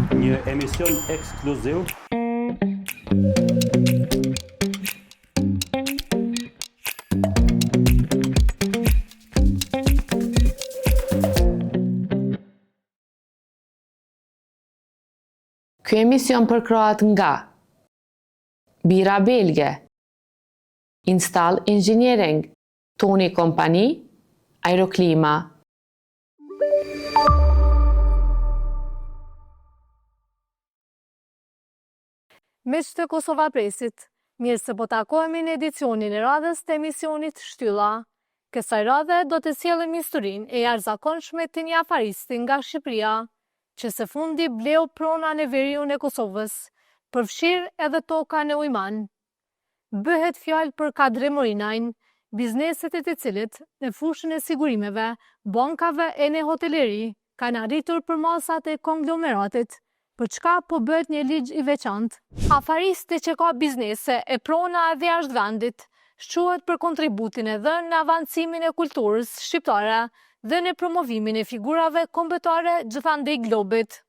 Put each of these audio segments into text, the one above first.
Një emision ekskluziv. Ky emision përkrohet nga Bira Belge, Install Engineering, Toni Kompani, Aeroklima. Miq të Kosova Presit, mirë se po takohemi në edicionin e radhës të emisionit Shtylla. Kësaj radhe do të sjellim historinë e jashtëzakonshme të një afaristi nga Shqipëria, që së fundi bleu prona në veriun e Kosovës, përfshirë edhe toka në Ujman. Bëhet fjalë për Kadri Morinajn, bizneset e të cilët në fushën e sigurimeve, bankave e në hoteleri kanë arritur për masat e konglomeratit, për çka po bëhet një ligj i veçantë. Afaristi që ka biznese e prona edhe jashtë vendit, shquhet për kontributin e dhënë në avancimin e kulturës shqiptare dhe në promovimin e figurave kombëtare gjithandej globit.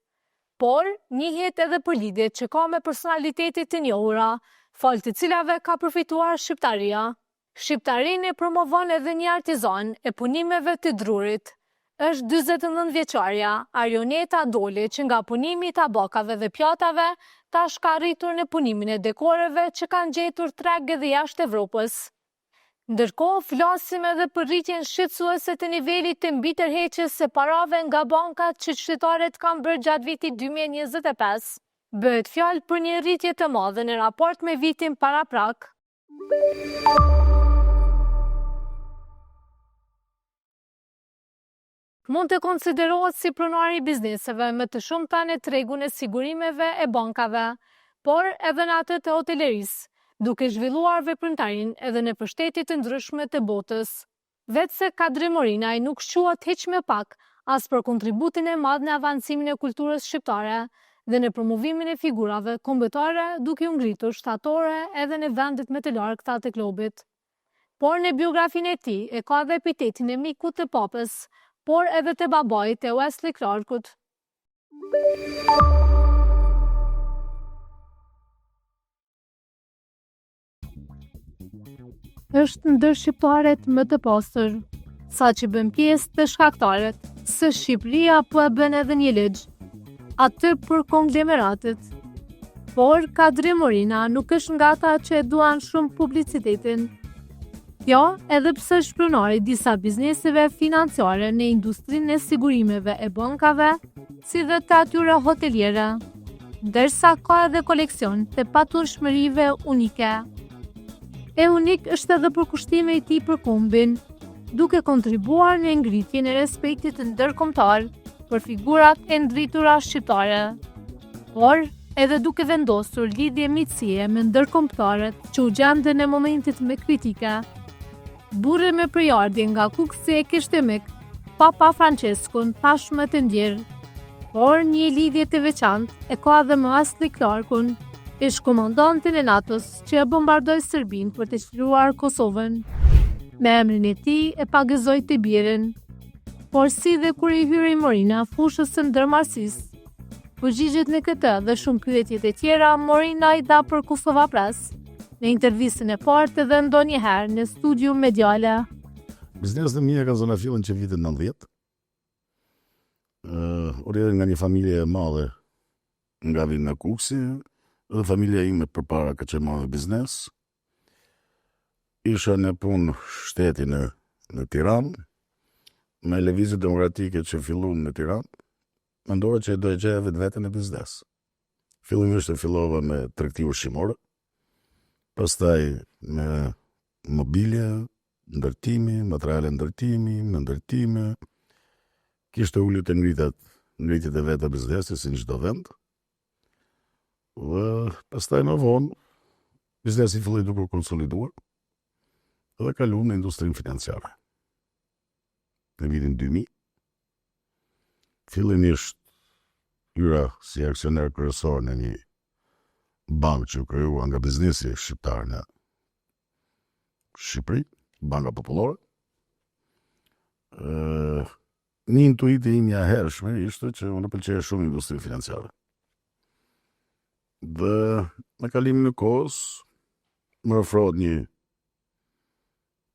Por, njihet edhe për lidhjet që ka me personalitetet të njohura, fal të cilave ka përfituar shqiptaria. Shqiptarinë e promovon edhe një artizan e punimeve të drurit. Është 49 vjeçarja Arioneta Doli, që nga punimi i tabakave dhe pjatave tash ka arritur në punimin e dekoreve që kanë gjetur treg edhe jashtë Evropës. Ndërkohë, flasim edhe për rritjen shqetësuese të nivelit të mbitërheqjes së parave nga bankat që qytetarët kanë bërë gjatë vitit 2025. Bëhet fjalë për një rritje të madhe në raport me vitin paraprak. Mund të konsiderohet si pronari i bizneseve me të shumta në tregun e sigurimeve e bankave, por edhe në atë të hotelerisë, duke zhvilluar veprimtarinë edhe në pushtete të ndryshme të botës. Vetë se Kadri Morinaj nuk shquhet hiç më pak as për kontributin e madh në avancimin e kulturës shqiptare dhe në promovimin e figurave kombëtare, duke u ngritur shtatore edhe në vendet më të largëta të globit. Por në biografinë e tij e ka edhe epitetin e mikut të papës, por edhe të babait e Wesley Clarkut. Është ndër shqiptarët më të pastër, saqë bën pjesë të shkaktarët se Shqipëria po e bën edhe një ligj, atë për konglomeratet. Por Kadri Morina nuk është nga ata që e duan shumë publicitetin. Jo, edhe pse është pronari disa bizneseve financiare në industrinë e sigurimeve e bankave, si dhe të atyre hoteliere, ndërsa ka edhe koleksion të paturshmërive unike. E unik është edhe përkushtimi i tij për kombin, duke kontribuar në ngritjen e respektit ndërkombëtar për figurat e ndritura shqiptare. Por, edhe duke vendosur lidhje miqësie me ndërkombëtarët që u gjenden në momentet më kritike. Burri me përjardhje nga Kuksi e kishte mik, Papa Franceskun tashmë të ndjerë, por një lidhje të veçantë e ka edhe me Wesley Clarkun, ish komandantin e NATO-s që e bombardoi Serbinë për të çliruar Kosovën. Me emrin e tij e pagëzoi të birin, por si dhe kur i hyri Morina fushës së ndërmarrësisë, përgjigjet në këtë dhe shumë pyetjet e tjera Morina i dha për Kosova Press, në intervistën e parë edhe ndonjëherë në studium mediale. Bizneset e mia kanë zonë fillën që vitet 90. Rrjedh nga një familje e madhe nga vit nga Kuksi, dhe familja ime përpara ka qenë marrë biznes. Isha në punë shteti në Tiranë, me lëvizje demokratike që filluan në Tiranë, mendova që do e gjeja vetveten në biznes. Fillimisht e fillova me tregti ushqimore, pastaj me mobilje, ndërtimi, materiale ndërtimi, me ndërtime. Kishte ulur të ngritjet e veta biznesi si në çdo vend. Dhe pastaj më vonë biznesi filloi duke u konsoliduar dhe kaluam në industrinë financiare. Në vitin 2000, fillimisht hyra si aksioner kryesor në një bankë që u krijua nga biznesi shqiptar në Shqipëri, Banka Popullore. Një intuiti imja hershme ishte që unë pëlqeja shumë industri financiare. Dhe në kalimin e kohës më ofrohet një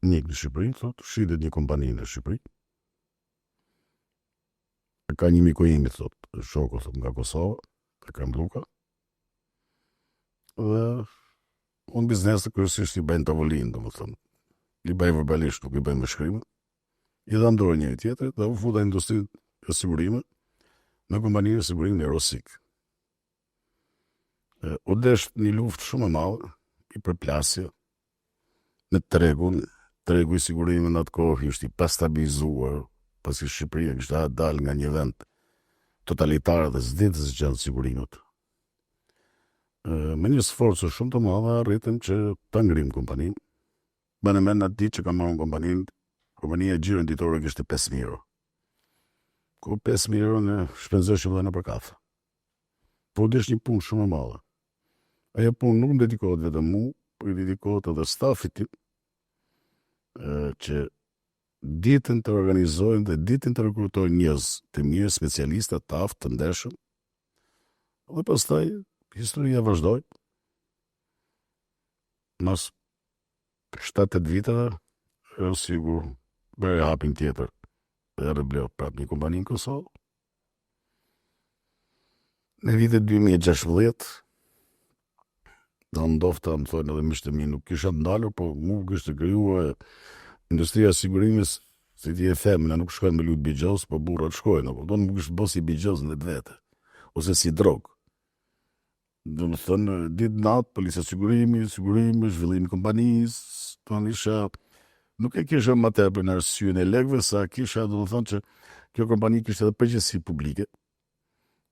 në Shqipëri, thot, shitet një kompani në Shqipëri. Ka një miku im, thot, shoku, thot, nga Kosova, e kam Luka. Dhe unë biznesë kryesisht i bëjnë tavolinë, domethënë. I bëjnë verbalisht, nuk i bëjnë me shkrimë. I dha dorë njëri tjetrit dhe u futa në industrinë e sigurimit në kompaninë e sigurimit Eurosik. U desh një luftë shumë e madhe, i përplasje në tregu i sigurimit në atë kohë ishte i pastabilizuar, pasi Shqipëria kishte dalë nga një vend totalitar dhe s'dinte se ç'është sigurimit. Me një sforcë shumë të madhe arritëm që ta ngrim kompaninë. Bënë me në ditë që kam marrë kompaninë, kompania gjirën ditore kishte 5.000 euro. Ku 5.000 euro në shpenzëshim dhe në për kafe. Po desh një punë shumë e madhe. Aja punë nuk më dedikohet vetëm mu, por i dedikohet edhe stafit tim, që ditën të organizojnë dhe ditën të rekrutojnë njerëz të mirë, specialistë, të aftë, të ndershëm. Dhe pastaj historia vazhdoi. Mas 7-8 viteve, sigur bëre hapin tjetër. Dhe bleu prapë një kompani në Kosovë. Në vitet 2016, do ndofta, më thonë edhe miqtë mi, nuk kisha ndalur, po mu kishte krijuar industria e sigurimit, si ti e femina, nuk shkojnë me lut bigjoz, po burrat shkojnë, apo do nuk kishte bërë si bigjoz në vetë, ose si drog. Do të thënë, ditë natë, policia sigurimi, zhvillimi kompanisë, tonë isha, nuk e kisha më tepër në arsyën e lekëve, sa kisha, do të thënë që kjo kompani kishte edhe përgjegjësi publike.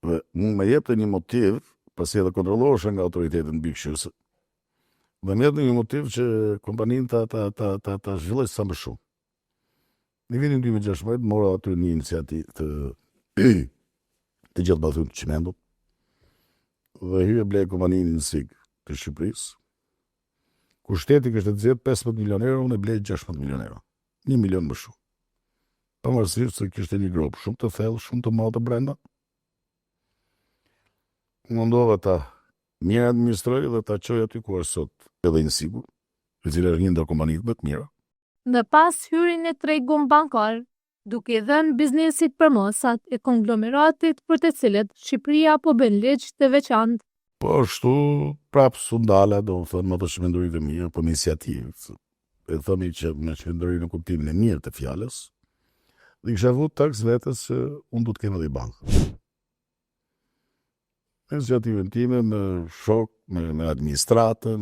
Dhe mu më jepte një motiv, pasi edhe kontrollohesha nga autoritetet mbikëqyrëse. Dhe më jepte një motiv që kompaninë ta zhvilloj sa më shumë. Në vitin 2016 mora aty një iniciativë të gjithë bathun të çimendut. Dhe hyje blej kompaninë në SIG të Shqipërisë. Ku shteti kishte zgjedhur 15 milionë euro, unë blej 16 milionë euro. 1 milion më shumë. Pavarësisht se kishte një grup shumë të thellë, shumë të madh brenda. Mundova ta mirë administroj dhe ta çoj aty ku është sot edhe në sigur, e cila është një ndër kompanitë më të mira. Në pas hyrjen e tregun bankar, duke dhënë biznesit përmosat e konglomeratit për të cilët Shqipëria po bën ligj të veçantë. Po ashtu prapë su ndala, do të thënë, më të shmendurit e mirë, për iniciativë. E thëmi që me shmendurit në kuptimin e mirë të fjalës, dhe kisha avut taks vetës që unë du të kemë edhe i bankë. Iniciativën time me shok, me administratën,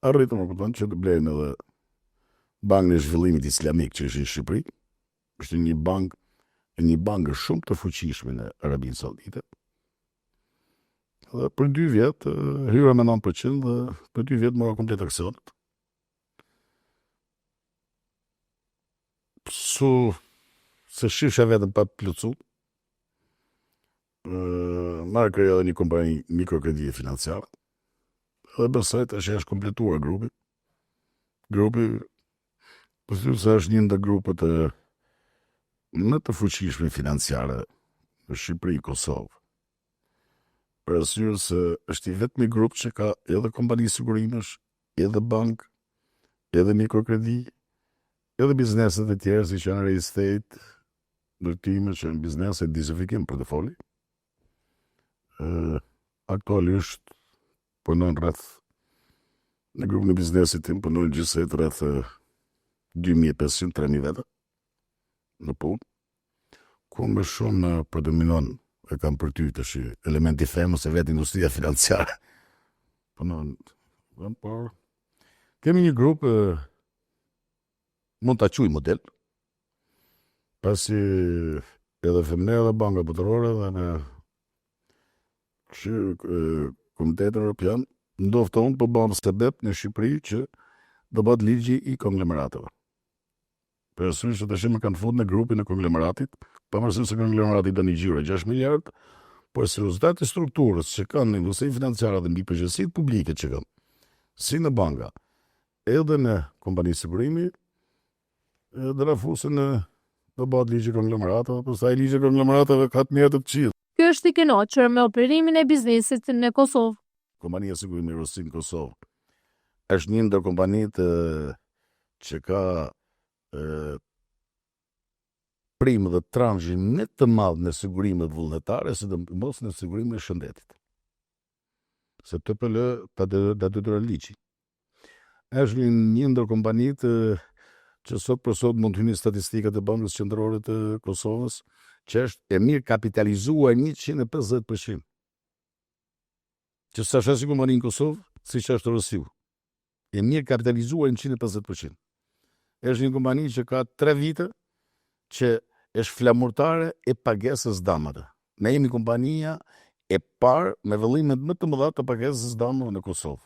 arritëm më këtën që të blejnë edhe bankën e zhvillimit islamik që është në Shqipëri. Është një bankë shumë të fuqishme në Arabinë Saudite. Dhe për 2 vjetë, hyra me 9% dhe për 2 vjetë mora komplet aksionet. Se shifsha vetëm pa plotësu, marrë krejë edhe një kompani mikrokredije financiare. Dhe besoj të është kompletuar grupi. Grupi, përstyrë se është një ndër grupet më të fuqishme financiare në Shqipëri, Kosovë. Për arsye se është i vetmi grup që ka edhe kompani sigurimesh, edhe bank, edhe mikrokredi, edhe bizneset e tjerë si që janë real estate, ndërtime që janë bizneset diversifikim portofoli. Aktualisht punojnë rreth në grupin e biznesit tim, punojnë gjithsej rreth 2500-3000 vete në punë, ku më shumë predominon e kam për ty të shi elementi femës e vetë industria financiare. Por kemi një grup mund të quaj model, pasi edhe femne dhe banka botërore dhe në Komitetin Evropian ndofton për banë sebep në Shqipëri që do bëhet ligji i konglomeratëve. Për arsye që tash më kanë fund në grupin e konglomeratit, pavarësisht se konglomerati tani gjyre 6 miliard, por serioziteti i strukturës që kanë në industrinë financiare dhe mbi përgjegjësitë publike që kanë, si në banka, edhe në kompani sigurimi, dhe na fusën në do bëhet ligji i konglomeratëve, pastaj ligji i konglomeratëve ka të mjetë të gjithë. Ky është i kënaqur me operimin e biznesit në Kosovë. Kompania Sigurimi Rosin Kosovë është një ndër kompanitë që ka primë dhe tranzhin më të madh në sigurimet vullnetare, sidomos në sigurimin e shëndetit. Se TPL ta detyron ligji. Është një ndër kompanitë që sot për sot mund të hyni statistikat e Bankës Qendrore të Kosovës, që është e mirë kapitalizuar 150%. Që sa është kompani në Kosovë, si që është Rosiu. E mirë kapitalizuar 150%. Është një kompani që ka 3 vite që është flamurtare e pagesës damave. Ne jemi kompania e parë me vëllimet më të mëdha të pagesës damave në Kosovë.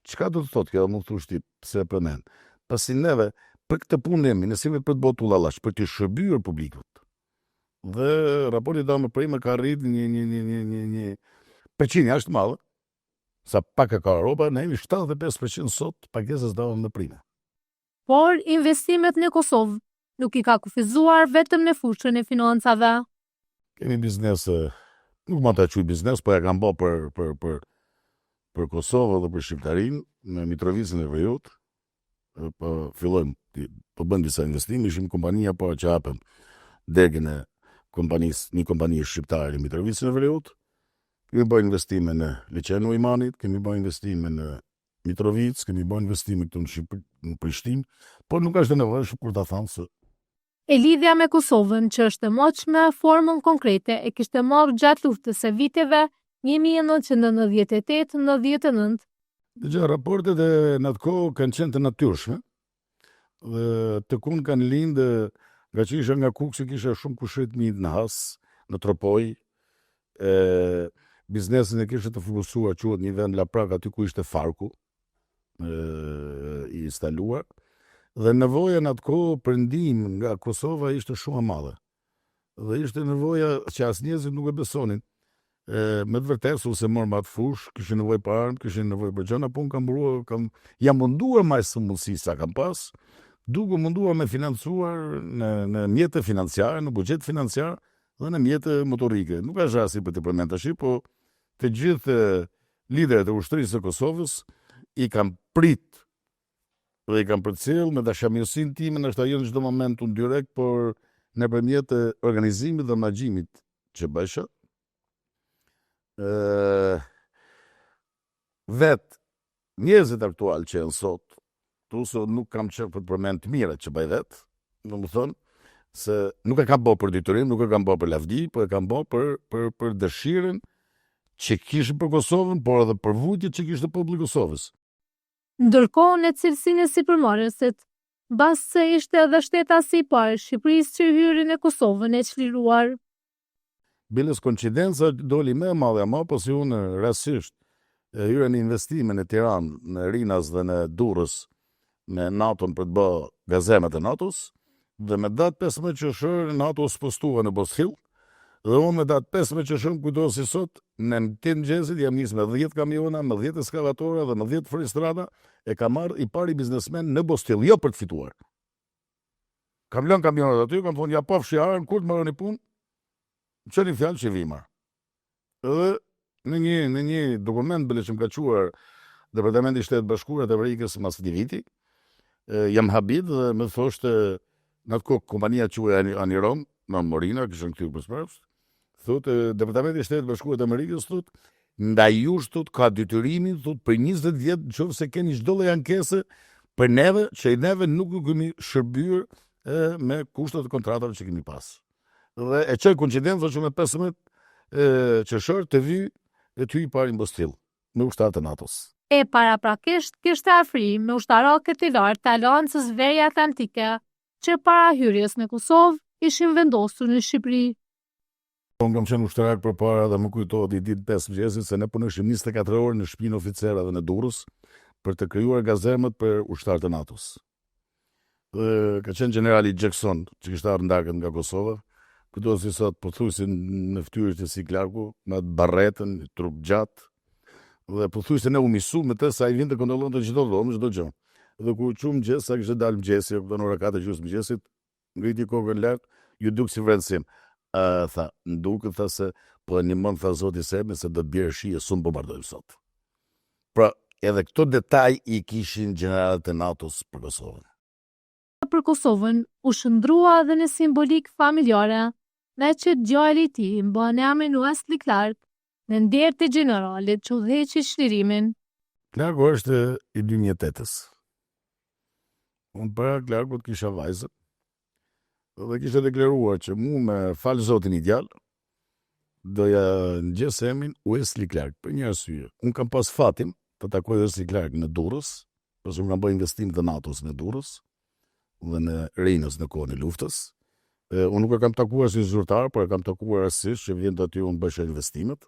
Çka do të thotë kjo, mund të thosh ti pse e përmend? Pasi neve për këtë punë jemi, nëse për të botu lallash, për të shërbyer publikut. Dhe raporti damë prime ka rrit një përqindje është madhe. Sa pak e ka Europa, ne jemi 75% sot pagesës damave në prime. Por investimet në Kosovë nuk i ka kufizuar vetëm në fushën e financave. Kemi biznes, nuk ma ta quj biznes, po e kam bë për Kosovë dhe për Shqiptarinë, në Mitrovicën e Veriut, po fillojmë, po bën disa investime, ishim kompania po që hapëm degën e një kompanie shqiptare në Mitrovicën e Veriut, kemi bërë investime në Liçenin e Imanit, kemi bërë investime në Mitrovic, kemi bërë investime këtu në Prishtinë, por nuk është e nevojshme kur ta them se E lidhja me Kosovën, që është e moqme, formën konkrete e kishte marrë gjatë luftës së viteve 1998-99. Dëgjoj, raportet e në atë kohë kanë qenë të natyrshme, dhe të kun kanë lindë, nga që isha nga Kuksi, kisha shumë kushëritmi në Has, në Tropoj, biznesin e kishte të fokusuar, quhet një vend Laprak, aty ku ishte Farku, i instaluar, dhe nevoja në atë kohë për ndihmë nga Kosova ishte shumë e madhe. Dhe ishte nevoja që as njerëzit nuk e besonin. Me të vërtetë ose mor me atë fush, kishin nevojë për armë, kishin nevojë për gjëra, po jam munduar më së mundësi sa kam pas, duke munduar me financuar në mjete financiare, në buxhet financiar dhe në mjete motorike. Nuk ka rasti për të përmend tash, po të gjithë liderët e ushtrisë së Kosovës i kam prit dhe i kam përcjell me dashamirësinë time, ndoshta jo në çdo moment unë direkt, por nëpërmjet organizimit dhe menaxhimit që bësha. Vet njerëzit aktual që janë sot, se nuk kam qenë për të përmend të mirat që bëj vet, domethënë se nuk e kam bërë për detyrim, nuk e kam bërë për lavdi, po e kam bërë për dëshirën që kishte për Kosovën, por edhe për vujtjet që kishte populli i Kosovës. Ndërkohë në cilësinë e sipërmarrësit, mbas se ishte edhe shtetasi i parë Shqipërisë që hyri në Kosovën e çliruar. Bilës koincidenca doli më e madhe, ama po si unë rastisht hyra në investime në Tiranë, në Rinas dhe në Durrës me NATO-n për të bërë gazemet e NATO-s, dhe me datë 15 qershor NATO postua në Boshill, dhe unë me datë 15 qershor kujtohem si sot, në mëngjesit mëngjesit jam nis me 10 kamiona, me 10 eskavatora dhe me 10 fristrada, e kam marrë i pari biznesmen në Boshill, jo për të fituar. Kam lënë kamionat aty, kam thonë ja pa fshiarën, kur të marroni punë, çoni fjalë që vimar. Edhe në një dokument bële që më ka quar Departamenti i Shtetit Bashkuar të Amerikës mas një viti, jam habit dhe më thoshte në atë kohë kompania quaj Anirom, në Morina, kishën këtyr për sëpërës, thotë, Departamenti i Shtetit Bashkuar të Amerikës, thotë, ndaj jush, thotë, ka detyrimin, thotë, për 20 vjet, nëse keni çdo lloj ankese për neve, që i neve nuk kemi shërbyer me kushtet e kontratave që kemi pas. Dhe e çoj koincidencë që me 15 qershor të vi e ty i pari në Boshill, me ushtarët e NATO-s. E paraprakisht kishte afrim me ushtarokët e lartë të Aleancës Verja Atlantike, që para hyrjes në Kosovë ishin vendosur në Shqipëri. Unë kam qenë ushtarak për para dhe më kujtohet i ditë 5 mëngjesit se ne punojshim 24 orë në shtëpinë oficerave në Durrës për të krijuar gazemet për ushtarët e NATO-s. Ka qenë generali Jackson, që kishte ardhur ndarkët nga Kosova, kujtohet si sot pothuajse në fytyrë të si Clarku, me barretën, trup gjatë, dhe pothuajse ne u misu me të sa i vinte kontrollonte çdo dhomë, çdo gjë. Dhe kur çum mëngjes, sa kishte dalë mëngjesi, në ora 4:30 mëngjesit, ngriti kokën lart, ju duk si vrendësim. tha, nduket tha se po animon tha zoti Serbi se do të bjerë shi e sun bombardojmë sot. Pra, edhe këto detaj i kishin generalët e NATO-s për Kosovën. Për Kosovën u shndrua edhe në simbolik familjare, me që djali i tij Mbonjami Nuesli Clark në ndjerë të generalit që udhëheqi shlirimin. Clarku është i 2008-s. Unë para Clarkut kisha vajzën dhe kisha deklaruar që mu me falë zotin i djallë doja ngjes emrin Wesley Clark për një arsye. Unë kam pas fatin të takoj Wesley Clark në Durrës, pasi unë kam bërë investim të NATO-s në Durrës dhe në Rinës në kohën e luftës. Unë nuk e kam takuar si zyrtar, por e kam takuar rastisht që vjen aty unë bëshë investimet.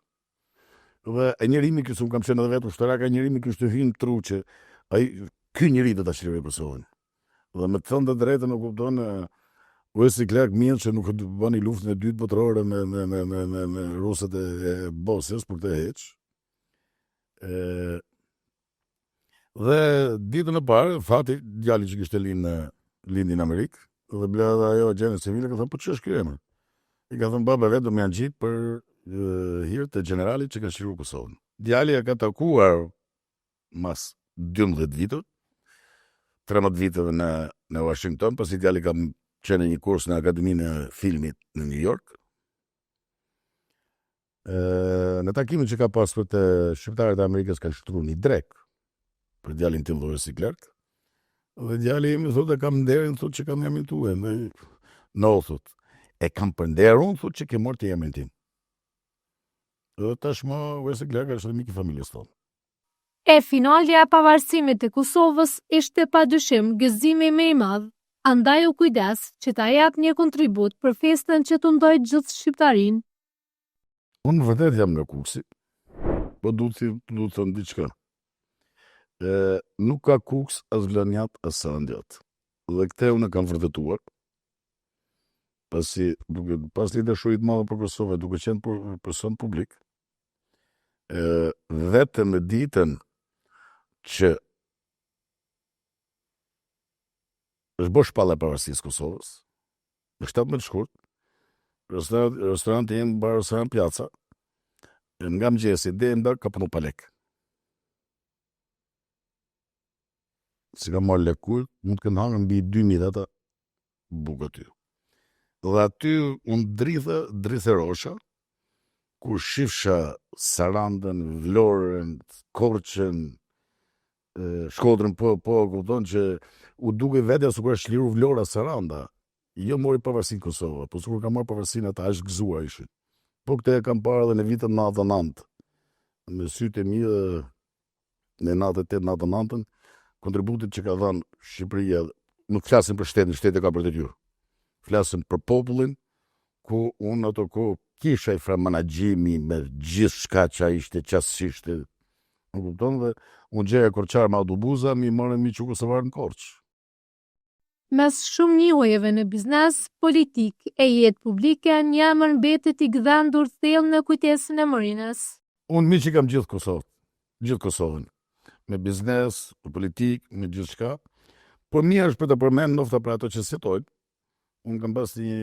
Dhe e njerimi kështë, unë kam qenë edhe vetë ushtarak, e njerimi kështë të hynë tru që ky njeri do ta shirojë Kosovën. Dhe me të thënë të drejtën e kupton Wesley Clark mirë që nuk bëni luftën e dytë botërore me rusët e Bosnjës për këtë heq. Dhe ditën e parë, fati djali që kishte lindi në Amerikë, dhe ble edhe ajo gjenë civile, ka thënë, po që është kjo emër? I ka thënë, baba vetë do më janë gjitë për hirë të generalit që ka shiru Kosovën. Djali e ka takuar mas 12 vitët, 13 vitëve në Washington, pasi djali ka qenë një kurs në Akademinë e Filmit në New York. Në takimin që ka pas për të shqiptarët e Amerikës ka shtru një drek për djalin tim Wesley Clark. Dhe djali im thotë kam nderin, thotë që kam emrin tuaj. No, thotë, e kam për nder unë, thotë që ke marrë të emrin tim. Dhe tashmë Wesley Clark është mik i familjes tonë. E finalja e pavarësimit të Kosovës ishte padyshim gëzimi më i madh, andaj u kujdes që ta jap një kontribut për festën që të ndojë gjithë shqiptarinë. Unë vërtet jam nga Kuksi, po duhet të thënë diçka. Nuk ka Kuks as Vlonjat as Sandjat. Dhe këte unë kam vërtetuar, pasi pas një dashurit madhe për Kosovë, duke qenë person publik, vetëm në ditën që është bërë shpalla e pavarësisë Kosovës, në 17 shkurt, restoranti im bar restoran Pjaca, nga mëngjesi deri në darkë ka punu pa lek. Si ka marrë lekull, mund të kënë hangën mbi 2000 ata bukë aty. Dhe aty unë drithe rosha, kur shifsha Sarandën, Vlorën, Korçën, Shkodrën, po kupton që u duke vetja su kur është liru Vlora Saranda, jo mori pavarësinë Kosova, po su kur ka marrë pavarësinë ata është gëzuar ishin. Po këte e kam parë edhe në vitën 99, me sytë e mi dhe në 98-99, kontributit që ka dhënë Shqipëria, nuk flasim për shtetin, shteti ka për detyrë. Flasim për popullin, ku unë ato ku kisha i menaxhimi me gjithë shka që ishte qasëshishte. Në kupton dhe unë gjeja Korçar me autobuza, mi morën mi që Kosovar në Korç. Mes shumë njëhojeve në biznes, politik e jetë publike, një emër mbetet i gdhendur thellë në kujtesën e Morinës. Unë mi që kam gjithë Kosovën. Me biznes, me politik, me gjithë shka. Por mirë është për të përmenë nofta për ato që setojnë. Unë kam pas një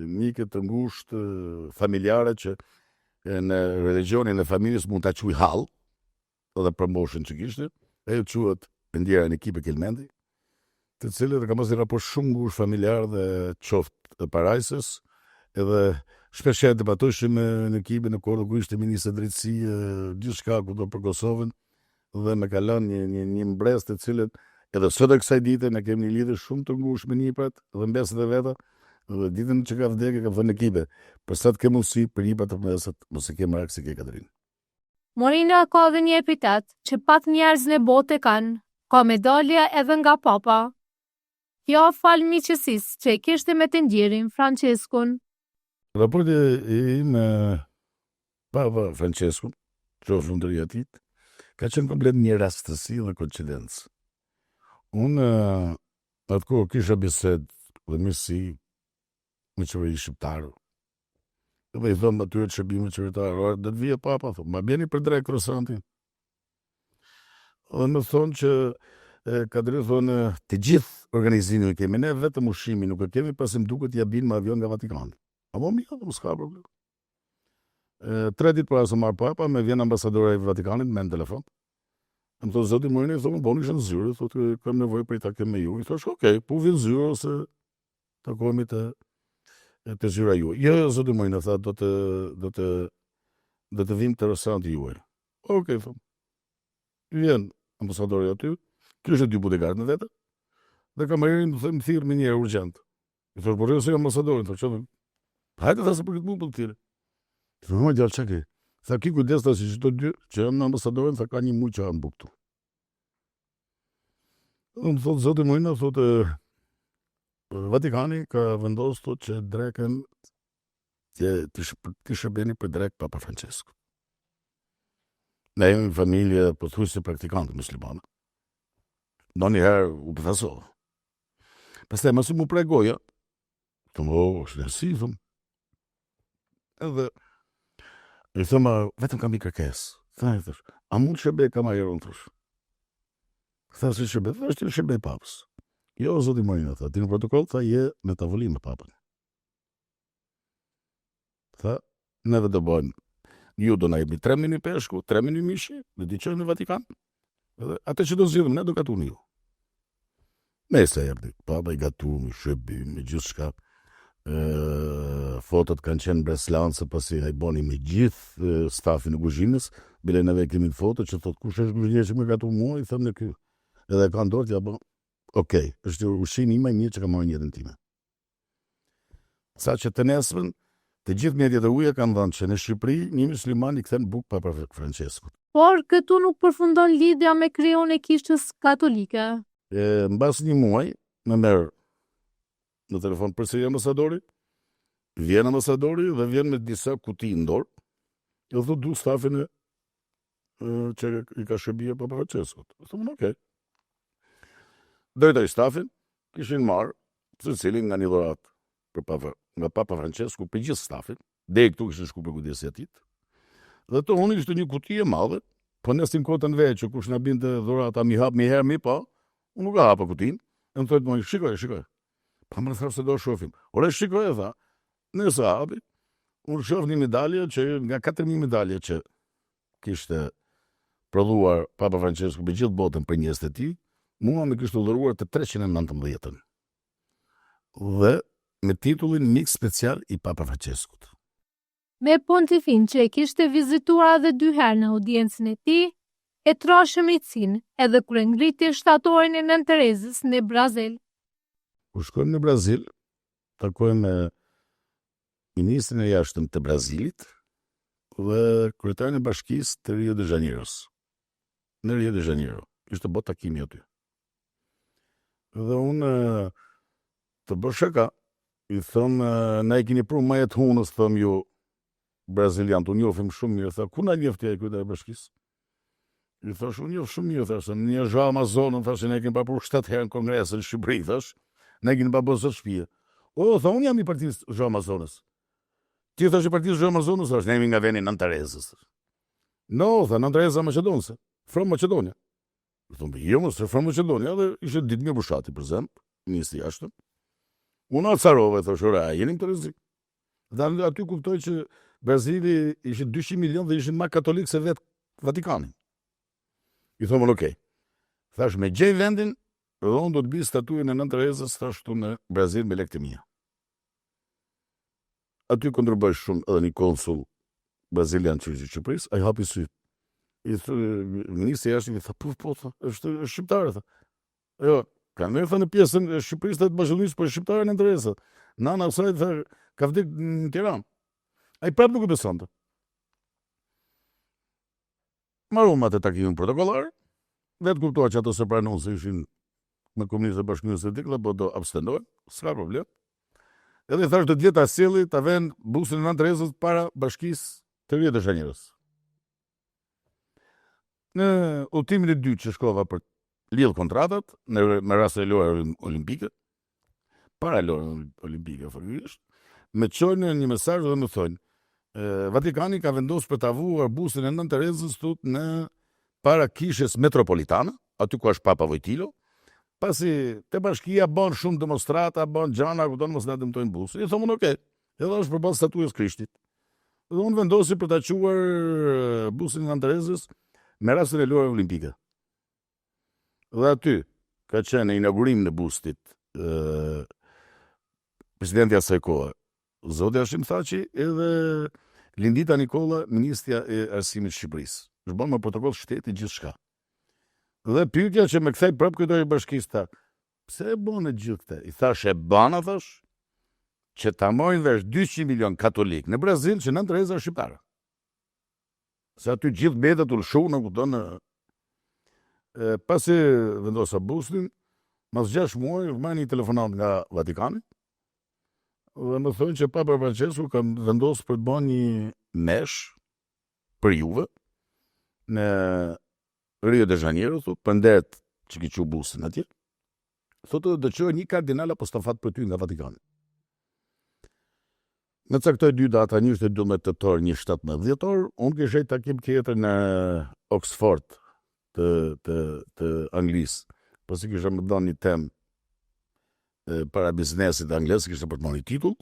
mike të ngushtë familjare që në religionin e familjes mund të quj hall, edhe promotion që kishte, e quhet Pendjera në ekipe Kelmendi, të cilët kam pas një raport shumë ngushtë familjar dhe qoftë e parajsës, edhe shpesh debatoshim në ekipin në kohë ku ishte ministri drejtësie, gjithë shka ku do për Kosovën, dhe me kalon një mbres të cilët edhe sot e kësaj dite ne kemi një lidhje shumë të ngushtë me niprat dhe mbeset e veta, dhe ditën që ka vdekje kam thënë ekipe, për sa të ke mundësi për niprat të mbesët, mos e ke marrë si ke Katrin. Morina ka dhe një epitet që pat njerëz në botë kanë, ka medalja edhe nga papa. Kjo fal miqësisë që e kishte me të ndjerin Franceskun. Raporti im me papa Franceskun, qoftë lundëria e tij, ka qenë komplet një rastësi dhe koincidencë. Unë atë kohë kisha bisedë dhe mirësi me qeveri shqiptarë. Dhe i thëmë atyre të shërbime qeveritarë, dhe të vije papa, thëmë, ma bjeni për drejt restorantin. Dhe me thonë që Kadri thonë, të gjithë organizimin kemi, ne vetëm ushimi nuk e kemi, pasim duket ja bin me avion nga Vatikani. Apo mirë, mos ka problem. 3 ditë para se marr papa, me vjen ambasadori i Vatikanit me në telefon. Më thotë zoti Morini, thonë boni në zyrë, thotë kam nevojë për të takim me ju. I thash, "Ok, po vjen zyrë ose takohemi te zyra juaj." "Jo, zoti Morini, tha do të vim te restoranti juaj." "Ok, thonë." Vjen ambasadori aty, kishte 2 bodyguard në vete, dhe kamerieri më thirr me një urgjent. I thash, "Po rrë se ambasadorin, thotë, hajde thasë për këtë punë për të tjerë." Më djalë çka ke? Tha ki kujdes tash çdo dy që jam në ambasadorin, tha ka një muj që janë buktu. Unë thotë zoti Moina, thotë Vatikani ka vendosur thotë që drekën të shërbeni për drek Papa Francesco. Ne jemi familje pothuajse praktikante muslimane. Ndonjëherë u përthasova. Pastaj mësu mu pregoja. Thëmë, si, thëmë. Edhe i thëmë, vetëm kam i kërkesë. Thash, a mund shërbej kamajeron, thash. Tha si shërbej, thash ti shërbej papës. Jo, zoti Moina, tha, ti në protokoll, tha, je me tavolinë me papën. Tha, neve do bëjmë, ju do na jepni 3 mijë peshku, 3 mijë mishi, dhe di qënë në Vatikan. Edhe atë që do zgjidhim, ne do gatuni ju. Me se jepni, papa i gatumi, shërbim, me gjithë shka. Fotot kanë qenë breslancë, pasi ai boni me gjithë stafin e kuzhinës, bile neve kemi në foto që thot kush është kuzhinje që më gatu mua, i thëmë në ky. Edhe ka ndorë, ja bë, okej, është ushqimi ima i mirë që ka marrë në jetën time. Sa që të nesërën, të gjithë mjedjet e uje kanë dhënë që në Shqipëri një musliman i kthen bukë Papa Francesco. Por këtu nuk përfundon lidhja me krijon e kishës katolike. Mbas një muaj, më merr në telefon përsëri ambasadori, vjen ambasadori dhe vjen me disa kuti në dorë, e thotë du stafin që i ka shërbyer Papa Francesco. Thonë, okay. Drejtoi stafin, kishin marrë secilin nga një dhuratë për nga Papa Francesco për gjithë stafin, dhe këtu kishin shku për kujdesi atit. Dhe të unë ishte një kuti e madhe, po nestin kotën vetë që kush na binte dhurata mi hap mi herë mi pa, unë nuk hapa kutin, e më thotë më shikoj. Pa më thërë se do shofim. Ore shikoj e tha, nëse hapi, unë shof një medalje që nga 4.000 medalje që kishte prodhuar Papa Francesco për gjithë botën për njerëzit e tij, mua më kishte udhëruar të 319-ën. Dhe me titullin mik special i Papa Francescut. Me pontifin që e kishte vizituar edhe 2 herë në audiencën e tij, e trashëmitsin edhe kur ngriti shtatorin e Nën Terezës në Brazil. Kur shkojmë në Brazil, takojmë me ministrin e jashtëm të Brazilit dhe kryetarin e bashkisë të Rio de Janeiros. Në Rio de Janeiro, ishte bot takimi aty. Dhe unë të bërë shaka, i thëmë, na e kini pru ma jetë hunës, thëmë ju Brazilian, të njofim shumë mirë, tha, ku na njoftja e kryetari e bashkisë? I thash, unë njof shumë mirë, thashë, një zha Amazonën, thashë, ne kemi papur 7 herë në kongresën në Shqipëri, thashë, ne kemi pa bërë zot shtëpie. O, tha, unë jam i partisë zha Amazonës. Ti thash i partisë zha Amazonës, thashë, ne jemi nga veni Nën Terezës. No, tha, Nën Tereza Maqedonëse, from Maqedonia. I thonë, jo, mos, from Maqedonia, dhe ishte Ditmir Bushati, për zemp, ministri jashtëm. Unë acarove, thashë, ora, jeni në Terezi. Dhe aty kuptoj që Brazili ishte 200 milion dhe ishin ma katolikë se vetë Vatikani. I thonë, okej. Thash, me gjej vendin, dhe unë do të bëj statuin e Nën Terezës, thash tu në Brazil me lekë të mia. Aty kontriboj shumë edhe një konsul brazilian që ishte Shqipërisë, ai hapi sy. I thonë, ministri jashtëm i tha, po, është shqiptare, tha. Jo, kanë me thënë pjesën e Shqipërisë të Maqedonisë, por shqiptare Nën Terezë. Nana e saj tha, ka vdik në Tiranë. Ai prapë nuk e besonte. Marrëm atë takimin protokollar, vetë kuptoa që ato se pranon se ishin me komunistët e bashkëmirës së Tij, po do abstendohen, s'ka problem. Edhe thash do të vjet asjelli ta vën busin e Nën Terezës para bashkisë të Rio de Janeiros. Në udhëtimin e dytë që shkova për lidh kontratat me rast e lojë olimpike, para lojë olimpike faktikisht, më çojnë një mesazh dhe më thonë Vatikani ka vendosur për ta vuar busin e Nën Terezës tut në para kishës metropolitane, aty ku është Papa Wojtylo, pasi te bashkia bën shumë demonstrata, bën gjana, kupton mos na dëmtojnë busin. I thonë, okay, Edhe është përballë statujës Krishtit. Dhe unë vendosi për ta quar bustin nga Terezës me rastin e luajeve olimpike. Dhe aty ka qenë inaugurim në bustit presidenti asaj kohe, Zoti Hashim Thaçi, edhe Lindita Nikolla, ministrja e arsimit Shqipërisë. Është bën me protokoll shteti gjithçka. Dhe pyetja që më kthej prapë kryetari i bashkisë tha, pse e bën gjithë këtë? I thash e bana thash që ta marrin vesh 200 milion katolik në Brazil që nën Tereza shqiptare. Se aty gjithë mbetët u lshu, në kupton. Pasi vendosa bustin, mas 6 muaj marrë një telefonat nga Vatikani dhe më thonë që Papa Francesku kam vendosur për të bërë një mesh për juve në Rio de Janeiro, thotë, për ndet që ki që bustin atje, thotë do çojë një kardinal apostafat për ty nga Vatikani. Në caktoj 2 data, një ishte 12 tetor, një 17 dhjetor, unë kishej takim tjetër në Oxford të Anglisë, pasi kisha më dhënë një temë para biznesit angles, kishte për të marrë një titull,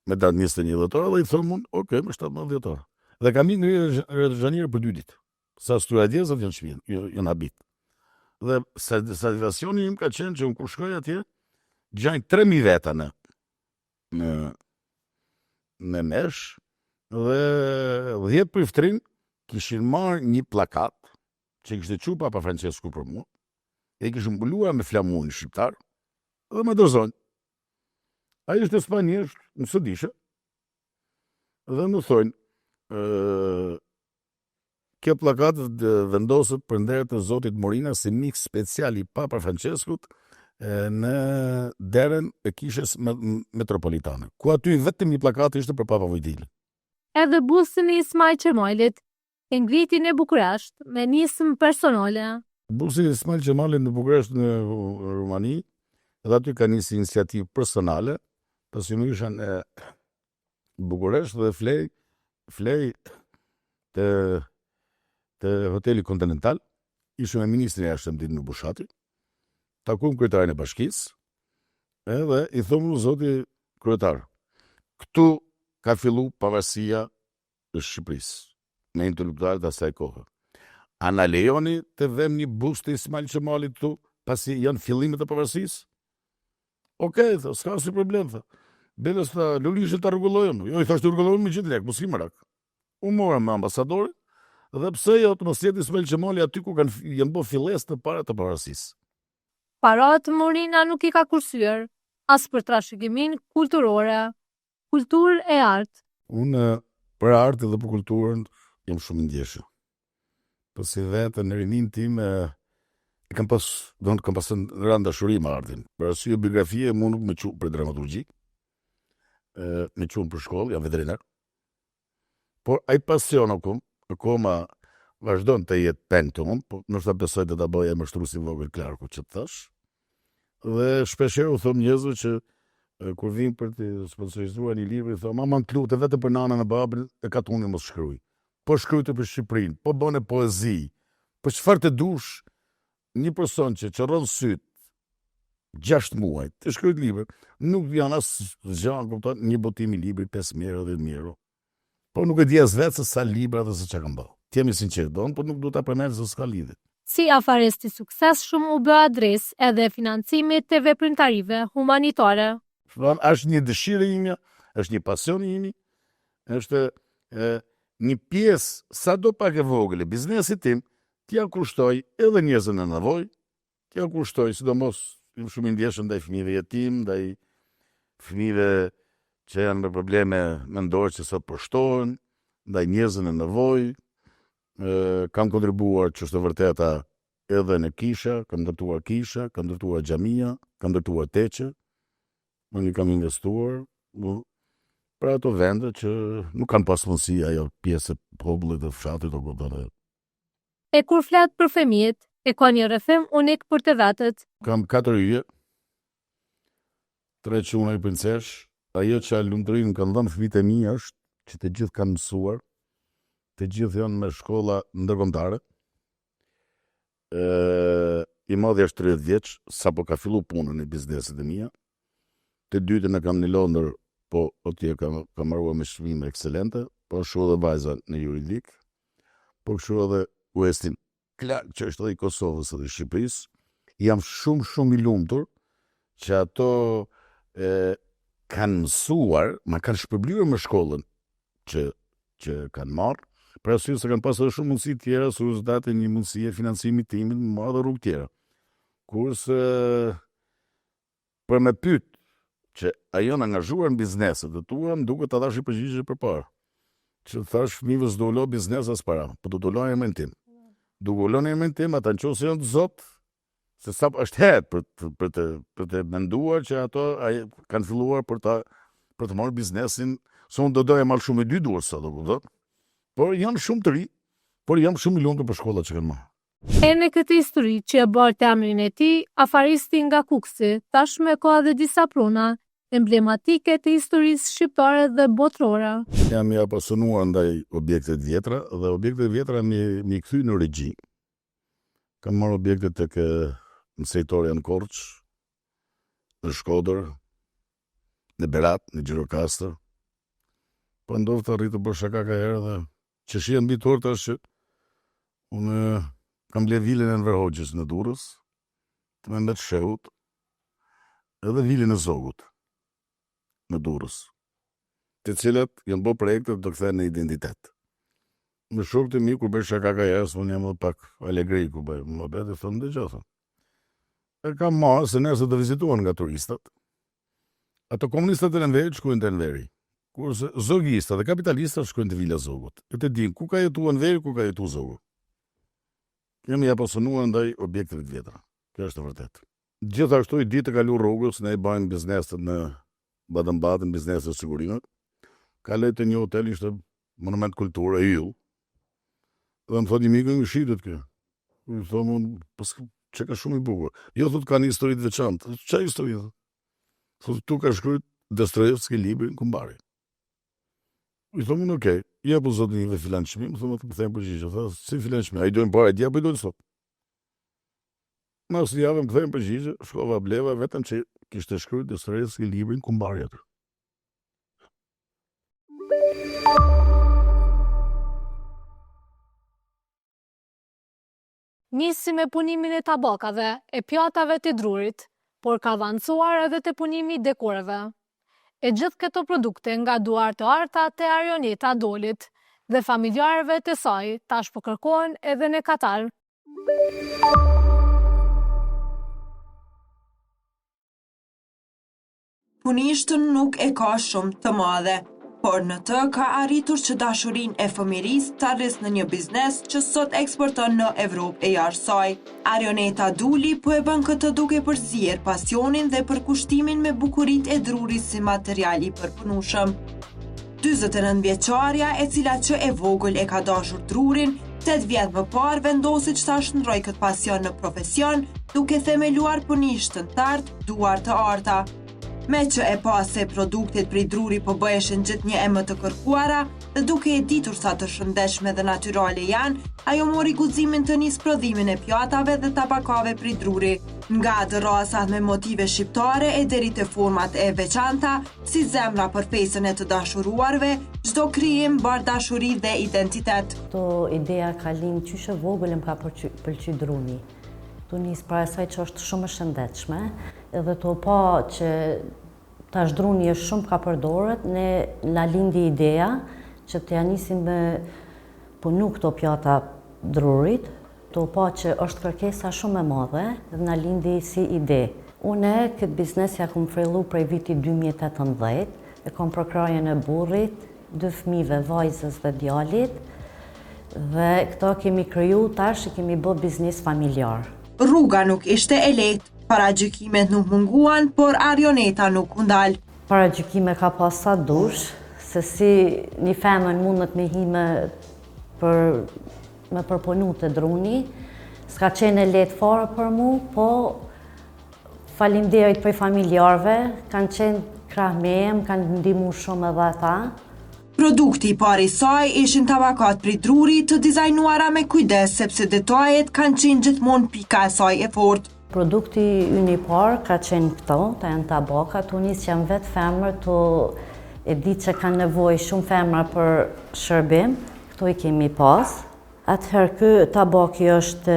me datë 21 dhjetor, dhe i thonë unë, okay, me 17 dhjetor. Dhe kam ikur në Rio de Janeiro për 2 ditë. Sa studiazët janë shtëpinë, janë habit. Dhe satisfaksioni im ka qenë që unë kur shkoj atje, gjajnë 3000 veta në mesh, dhe 10 priftrin kishin marrë një plakat që kishte qu Papa Francesku për mua, e kishin mbuluar me flamurin shqiptar, dhe me dorëzonjë. Ai ishte spanjisht, në sëdishe, dhe më thonë, kjo plakatët vendosët për nderet të Zotit Morina si mik special i Papa Franceskut në derën e kishës metropolitane, ku aty vetëm një plakat ishte për Papa Vojdilin. Edhe bustin e Ismail Qemalit e ngriti në Bukuresht me nismë personale. Busi i Ismail Qemalit në Bukuresht në Rumani, edhe aty ka nisë iniciativë personale, pasi më isha në Bukuresht dhe flej të hoteli Continental, ishëm me ministrin e jashtëm ditë në Bushati, takum kryetarin e bashkisë, edhe i thomë zoti kryetar, këtu ka fillu pavarësia e Shqipërisë, me intelektualët asaj kohë. A na lejoni të vëmë një bust të Ismail Qemalit këtu, pasi janë fillimet e pavarësisë? Okej, s'ka si problem, tha. Belës tha, lulishe të rregullojmë. Jo, i thashtë të rregullojmë me gjithë lek, mos i mërak. U mora me ambasadorin, dhe pse jo të mos jetë Ismail Qemali aty ku janë bë filles të para të pavarësisë. Paratë Morina nuk i ka kursyer, as për trashëgimin kulturore, kulturë e artë. Unë për artë dhe për kulturën jam shumë i ndjeshëm. Pasi vetë në rinin tim kam pasën rënd dashuri me artin. Për arsye biografie mu nuk me qunë për dramaturgji, me qunë për shkollë, jam veterinar. Por ai pasion akoma vazhdon të jetë pen të unë, po nështë ta besoj të ta bëj e mështrusi vogël Klarku që të thash. Dhe shpesher u thom njerëzve që kur vim për të sponsorizuar një libër, i thom, mama më lutem vetëm për nanën e babën e katunin mos shkruaj. Po shkrujtë për Shqipërinë, po bëne poezi, po çfarë të dush, një person që çorron syt 6 muaj, të shkruajt libër, nuk janë as gjanë, kupton, një botim i librit 5.000 euro, 10.000 euro. Po nuk e di as vetë se sa libra dhe se çka kam bërë. Të jemi sinqert, po nuk du ta përmend se s'ka lidhje. Si afarist i suksesshëm u bë adresë edhe financimit të veprimtarive humanitare. Është një dëshirë ime, është një pasion imi, është një pjesë sa do pak e vogël e biznesit tim, t'ja kushtoj edhe njerëzve në nevojë, t'ja kushtoj sidomos shumë i ndjeshëm ndaj fëmijëve jetim, ndaj fëmijëve që janë me probleme mendore që sot përshtohen, ndaj njerëzve në nevojë. Kam kontribuar që është vërteta edhe në kisha, kam ndërtuar kisha, kam ndërtuar xhamia, kam ndërtuar teqe, unë kam investuar për ato vende që nuk kanë pas mundësi ajo pjesë e popullit dhe fshatit o godare. E kur flet për fëmijët, e ka një rrëfim unik për të vetët. Kam 4 yje, 3 çuna i princesh, ajo që lumturinë kanë dhënë fëmijët e mi është që të gjithë kanë mësuar, të gjithë janë me shkolla ndërkombëtare. I madhi është 30 vjeç, sapo ka fillu punën e biznesit e mia. Të dytën e kam në Londër po atje kam marrua me shërbime ekselente, po kështu edhe vajza në juridik, po kështu edhe Westin Clark, që është edhe i Kosovës edhe i Shqipërisë. Jam shumë i lumtur që ato kanë mësuar, ma kanë shpërblyer me shkollën që kanë marrë, për arsye se kanë pasur shumë mundësi tjera, surozitate, një mundësi e financimit timit, më edhe rrugë tjera. Kurse për me pyet që a janë angazhuar në bizneset e tua, më duket ta dash i përgjigje përpara. Që thash fëmijëve s'do lo biznes as para, po do lo emrin tim. Duke u lënë emrin tim, ata nëse janë të zot, se sa është herë për të menduar që ato kanë filluar për të marrë biznesin, se unë do doja mal shumë e dy duar sa do kupton. Por janë shumë të ri, por jam shumë i lumtur për shkollat që kanë marrë. E në këtë histori që e bërë të emrin e ti, afaristi nga Kuksi, tashme ka dhe disa prona emblematike të historisë shqiptare dhe botërore. Jam i apasionuar ndaj objektet vjetra dhe objektet vjetra mi kthy në regji. Kam marrë objektet tek Mësejtoria në Korç, në Shkodër, në Berat, në Gjirokastër. Po ndodh të arritë të bërë shaka ka herë dhe që shia mbi torta është që unë kam ble vilën e Enver Hoxhës në Durrës, të me mbet shehut, edhe vilën e Zogut në Durrës, të cilat janë bërë projekte të kthehen në identitet. Me shokët e mi, kur bëj shaka ka herë, unë jam edhe pak alegri kur bëj mohabet, e thonë dëgjoj. E kam marrë se njerëzit do vizituan nga turistat. Ato komunistat e Enverit shkojnë te Enveri. Kurse zogistat dhe kapitalistat shkojnë te Vila Zogut. E të dinë ku ka jetuar Enveri, ku ka jetuar Zogu. Jemi apasionuar ndaj objekteve të vjetra. Kjo është e vërtetë. Gjithashtu i ditë të kalu rrugës, ne i bajmë bizneset në Badambatin, bizneset sigurimet. Kaloj te një hotel, ishte monument kulture, yll. Dhe më thotë një miku, më shitet kjo. I thonë unë, që ka shumë i bukur. Jo, thot ka një histori të veçantë. Çfarë histori? Thot tu ka shkruajtur Dostojevski librin Kumbari. I thonë unë, okay, jepu zotin dhe filan çmim, thonë të them përgjigje. Thonë si filan çmim, ai doin para dia, po doin sot. Mas javë më kthejmë përgjigje, shkova bleva vetëm që kishte shkruajtur Dostojevski librin Kumbari atë. Nisi me punimin e tabakave e pjatave të drurit, por ka avancuar edhe të punimi i dekoreve. E gjithë këto produkte nga duar të arta të Arioneta Dolit dhe familjarëve të saj tash po kërkohen edhe në Katar. Punishtën nuk e ka shumë të madhe, por në të ka arritur që dashurin e fëmirisë të arris në një biznes që sot eksporton në Evropë e jashtë saj. Arioneta Duli po e bën këtë duke përzier pasionin dhe përkushtimin me bukurit e drurit si material i përpunueshëm. 49 vjeçarja, e cila që e vogël e ka dashur drurin, 8 vjet më parë vendosi që ta shndroj këtë pasion në profesion, duke themeluar punishtën të artë, duar të arta. Me që e pa se produktet prej druri po bëheshin gjithnjë e më të kërkuara dhe duke e ditur sa të shëndetshme dhe natyrale janë, ajo mori guximin të nisë prodhimin e pjatave dhe tabakave prej druri, nga të rasat me motive shqiptare e deri te format e veçanta, si zemra për fesën e të dashuruarve, çdo krijim bar dashuri dhe identitet. To ideja ka lind qyshe vogël më ka pëlqy druni. Tu nis para asaj që është shumë e shëndetshme, edhe to pa që tash druni është shumë ka përdoret, ne na lindi ideja që t'ja nisim me punu këto pjata drurit, to pa që është kërkesa shumë e madhe dhe na lindi si ide. Une këtë biznes ja kom frellu prej viti 2018, e kom përkrajen e burrit, 2 fëmijëve, vajzës dhe djalit, dhe këto kemi kriju tash, kemi bë biznes familjar. Rruga nuk ishte e lehtë, paragjykimet nuk munguan, por Arioneta nuk u ndal. Paragjykime ka pas sa dush, se si një femën mundet me hi me përpunu të druni, s'ka qenë e lehtë fare për mu, po faleminderit për familjarve, kanë qenë krah me em, kanë ndihmu shumë edhe ata. Produkti i parë i saj ishin tabakat prej druri të dizajnuara me kujdes sepse detajet kanë qenë gjithmonë pika e saj e fortë. Produkti ynë i parë ka qenë këto, të janë tabakat, unë që jam vetë femër të e di që kanë nevojë shumë femra për shërbim, këto i kemi pas. Atëherë ky tabaki është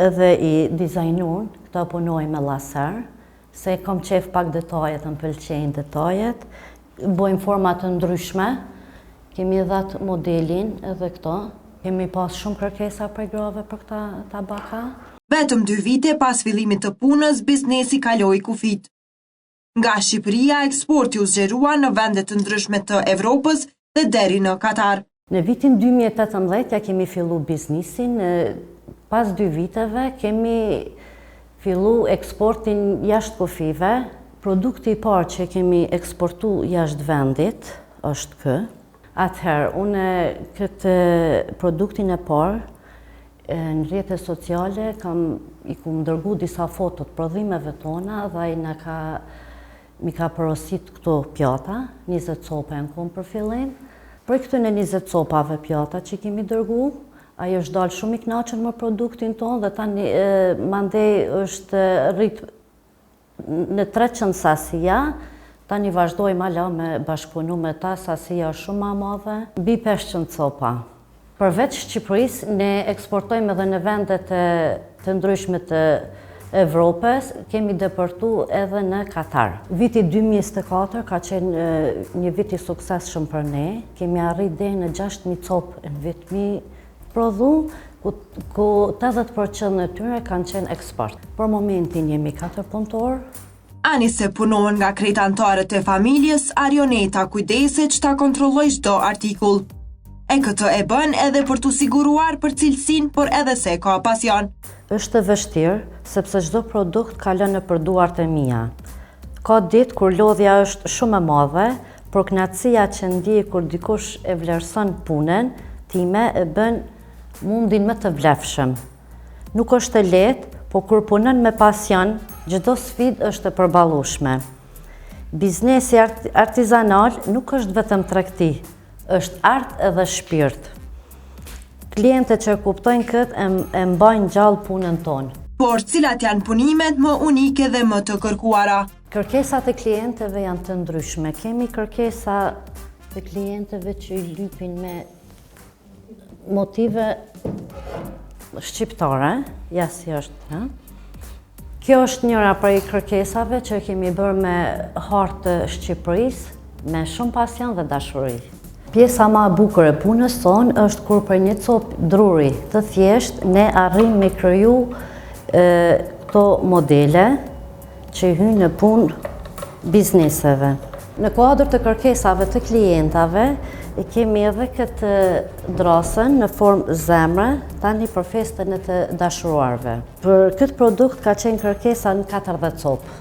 edhe i dizajnuar, këto punoj me laser, se kam qef pak detajet, më pëlqejnë detajet, bojmë forma të ndryshme, kemi dhatë modelin edhe këto, kemi pas shumë kërkesa për grave për këta tabaka. Vetëm 2 vite pas fillimit të punës, biznesi kaloi kufit. Nga Shqipëria, eksporti u zgjerua në vende të ndryshme të Evropës dhe deri në Katar. Në vitin 2018 ja kemi fillu biznisin, pas 2 viteve kemi fillu eksportin jashtë kufive. Produkti i parë që kemi eksportu jashtë vendit është kë. Atëherë, unë këtë produktin e parë në rrjetet sociale i ku dërgu disa fotot prodhimeve tona dhe mi ka porosit këto pjata, 20 copa në kom për fillim. Për këtë në 20 copave pjata që kemi dërgu, ajo është dalë shumë i knaqen më produktin tonë dhe tani mandej është rritë në 300 sasia, tani vazhdojmë ala me bashkëpunu me ta, sasia shumë ma madhe, mbi 500 copa. Përveç Shqipërisë, ne eksportojmë edhe në vendet të ndryshme të Evropës, kemi depërtu edhe në Katar. Viti 2024 ka qenë një vit i suksesshëm për ne, kemi arrit deri në 6.000 copë në vit mi prodhu, ku 80% në tyre kanë qenë eksport. Për momentin jemi 4 punëtor. Ani se punohen nga krejt antarët e familjes, Arioneta kujdeset që ta kontrolloj çdo artikull. E këtë e bën edhe për të siguruar për cilësinë, por edhe se ka pasion. Është vështirë, sepse çdo produkt kalon nëpër duart e mia. Ka ditë kur lodhja është shumë e madhe, por kënaqësia që ndjej kur dikush e vlerëson punën time e bën mundin më të vlefshëm. Nuk është e lehtë, po kur punon me pasion, çdo sfidë është e përballueshme. Biznesi artizanal nuk është vetëm tregti, është art edhe shpirt. Klientët që kuptojnë këtë e mbajnë gjallë punën tonë. Por cilat janë punimet më unike dhe më të kërkuara? Kërkesat e klientëve janë të ndryshme. Kemi kërkesa të klientëve që i lypin me motive shqiptare, ja si është. Kjo është njëra prej kërkesave që kemi bërë me hartë të Shqipërisë, me shumë pasion dhe dashuri. Pjesa ma e bukur e punës tonë është kur për një copë druri të thjesht ne arrim me kriju këto modele që hyjnë në punë bizneseve. Në kuadër të kërkesave të klientave, kemi edhe këtë drasën në formë zemre, tani për festën e të dashuruarve. Për këtë produkt ka qenë kërkesa në 40 copë.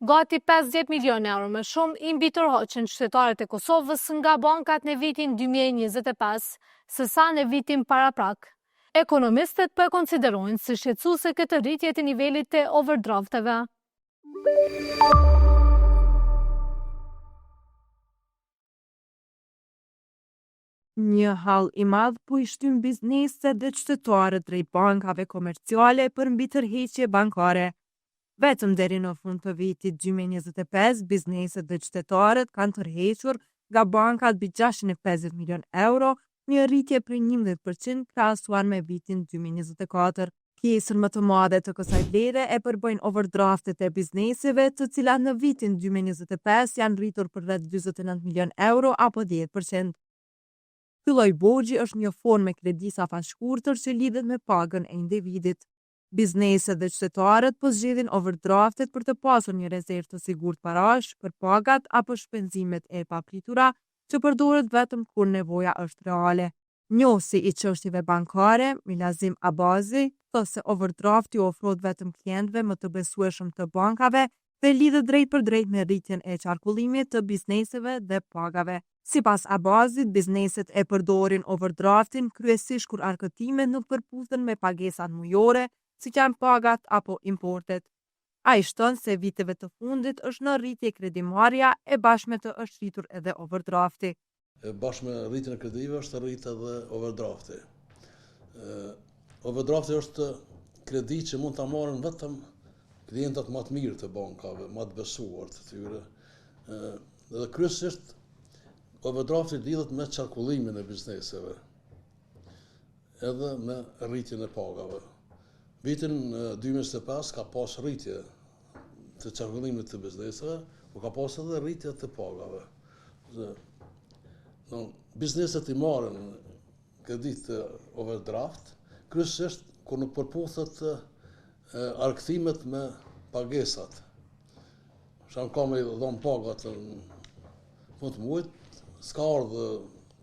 Gati 50 milion euro më shumë i mbi tërhoqen qytetarët e Kosovës nga bankat në vitin 2025, sesa në vitin paraprak. Ekonomistët po e konsiderojnë si shqetësuese këtë rritje të nivelit të overdrafteve. Një hall i madh po i shtyn bizneset dhe qytetarët drejt bankave komerciale për mbi tërheqje bankare. Vetëm deri në fund të vitit 2025, bizneset dhe qytetarët kanë tërhequr nga bankat mbi 650 milion euro, një rritje prej 11% krahasuar me vitin 2024. Pjesën më të madhe të kësaj vlere e përbëjnë overdraftet e bizneseve, të cilat në vitin 2025 janë rritur për rreth 49 milion euro apo 10%. Ky lloj borxhi është një formë kredisa fashkurtër që lidhet me pagën e individit. Bizneset dhe qytetarët po zgjedhin overdraftet për të pasur një rezervë të sigurt parash për pagat apo shpenzimet e papritura që përdoret vetëm kur nevoja është reale. Njohësi i çështjeve bankare, Milazim Abazi, thotë se overdrafti ofrohet vetëm klientëve më të besueshëm të bankave dhe lidhet drejt për drejt me rritjen e qarkullimit të bizneseve dhe pagave. Sipas Abazit, bizneset e përdorin overdraftin kryesisht kur arkëtimet nuk përputhen me pagesat mujore, si që janë pagat apo importet. A i shton se viteve të fundit është në rritje kredimarrja e bashme të është rritur edhe overdrafti. Bashkë me rritjen e kredive është rrit edhe overdrafti. Overdrafti është kredi që mund ta marrin vetëm klientët më të mirë të bankave, më të besuar të tyre. Dhe kryesisht overdrafti lidhet me qarkullimin e bizneseve, edhe me rritjen e pagave. Vitin 2025 ka pas rritje të qarkullimit të bizneseve, por ka pas edhe rritje të pagave. Bizneset i marrin kredit të overdraft, kryesisht kur nuk përputhet arkthimet me pagesat. Sham ka me dhon pagat në fund të muajit, s'ka ardhë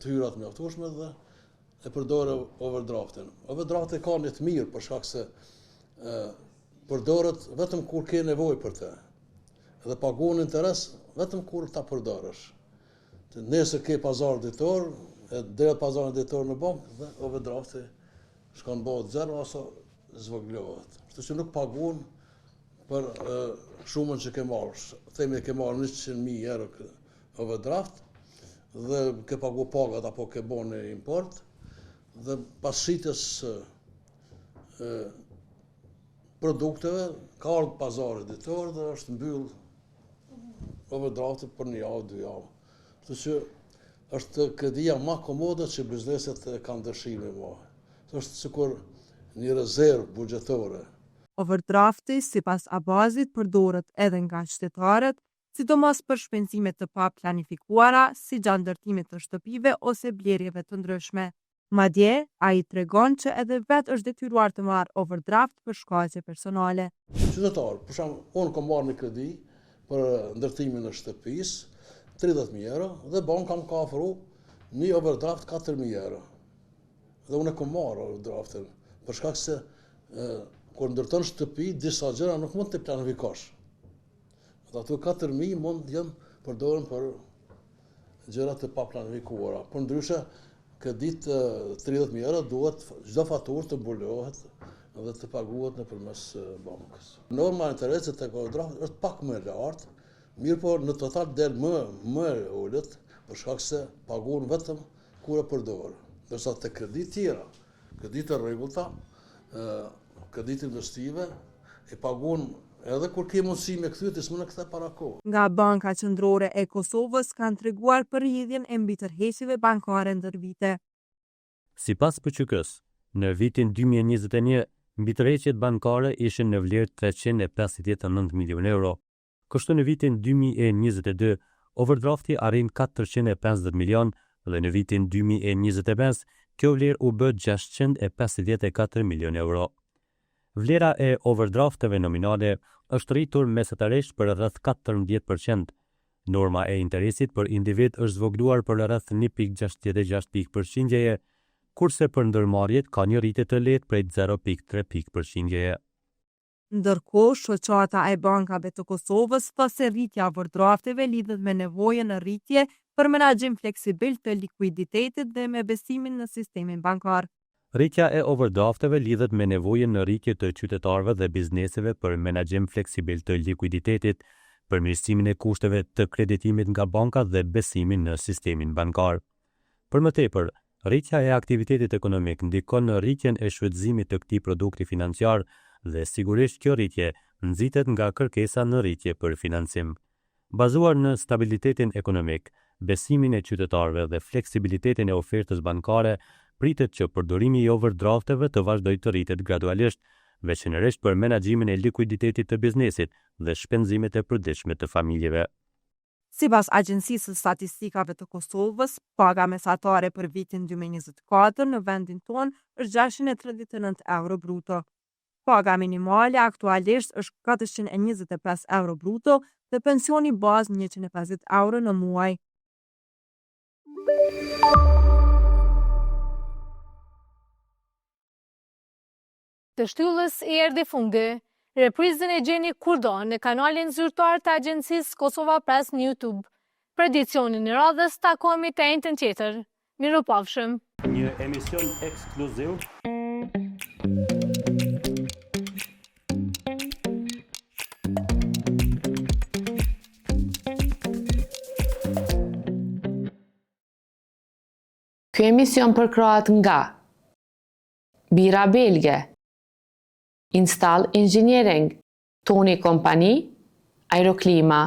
të hyrat mjaftueshme dhe e përdore overdraftin. Overdrafti ka një të mirë për shkak se përdoret vetëm kur ke nevojë për të. Dhe paguon interes vetëm kur ta përdorësh. Nëse ke pazar ditor, deri pazarin ditor në bankë dhe overdrafti shkon bëhet zero ose zvogëlohet. Kështu që nuk paguon për shumën që ke marrë. Themi ke marrë 100.000 euro overdraft dhe ke pagu pagat apo ke bën import dhe pas shitjes produkteve ka ardhur pazari ditor dhe është mbyll overdrafti për 1 javë, 2 javë. Kështu që është kredia më komode që bizneset kanë dëshirë më. Është sikur një rezervë buxhetore. Overdrafti, sipas Abazit, përdoret edhe nga qytetarët, sidomos për shpenzimet të paplanifikuara, si gjatë ndërtimit të shtëpive ose blerjeve të ndryshme. Madje, ai tregon që edhe vetë është detyruar të marrë overdraft për shkaqe personale. Qytetar, për shembull, unë kam marrë një kredi për ndërtimin e shtëpisë, 30.000 euro, dhe banka më ka ofruar një overdraft 4.000 euro. Dhe unë e kam marrë overdraftin, për shkak se kur ndërton shtëpi, disa gjëra nuk mund të planifikosh. Dhe ato 4.000 mund të jenë përdoren për gjëra të paplanifikuara. Por ndryshe, kredit 30.000 euro duhet çdo faturë të mbulohet dhe të paguhet nëpërmes bankës. Norma e interesit tek overdrafti është pak më e lartë, mirë po në total del më ulët, për shkak se paguhen vetëm kur e përdor. Ndërsa te kredit tjera, kredit të rregullta, kredit investive, e paguhen edhe kur ke mundësi me kthye të s'mund të kthe para kohë. Nga Banka Qendrore e Kosovës kanë treguar për rrjedhjen e mbitërheqjeve bankare ndër vite. Sipas PQK-s, në vitin 2021, mbitërheqjet bankare ishin në vlerë 359 milionë euro. Kështu në vitin 2022, overdrafti arrin 450 milion dhe në vitin 2025, kjo vlerë u bë 654 milion euro. Vlera e overdrafteve nominale është rritur mesatarisht për rreth 14%. Norma e interesit për individ është zvogëluar për rreth 1.66%, kurse për ndërmarrjet ka një rritje të lehtë prej 0.3%. Ndërkohë, shoqata e bankave të Kosovës thotë se rritja e overdrafteve lidhet me nevojën në rritje për menaxhim fleksibil të likuiditetit dhe me besimin në sistemin bankar. Rritja e overdrafteve lidhet me nevojën në rritje të qytetarëve dhe bizneseve për menaxhim fleksibil të likuiditetit, përmirësimin e kushteve të kreditimit nga bankat dhe besimin në sistemin bankar. Për më tepër, rritja e aktivitetit ekonomik ndikon në rritjen e shfrytëzimit të këtij produkti financiar dhe sigurisht kjo rritje nxitet nga kërkesa në rritje për financim. Bazuar në stabilitetin ekonomik, besimin e qytetarëve dhe fleksibilitetin e ofertës bankare, pritet që përdorimi i overdrafteve të vazhdojë të rritet gradualisht, veçanërisht për menaxhimin e likuiditetit të biznesit dhe shpenzimet e përditshme të familjeve. Sipas Agjencisë së Statistikave të Kosovës, paga mesatare për vitin 2024 në vendin tonë është 639 euro bruto. Paga minimale aktualisht është 425 euro bruto dhe pensioni bazë 150 euro në muaj. Të shtyllës i erdhi fundi, reprizën e gjeni kurdo në kanalin zyrtar të Agjencisë Kosova Press në YouTube. Për edicionin e radhës takohemi të njëjtën tjetër. Mirupafshim. Një emision ekskluziv Ky emision përkrahet nga Bira Belge, Install Engineering, Toni Kompani, Aeroklima,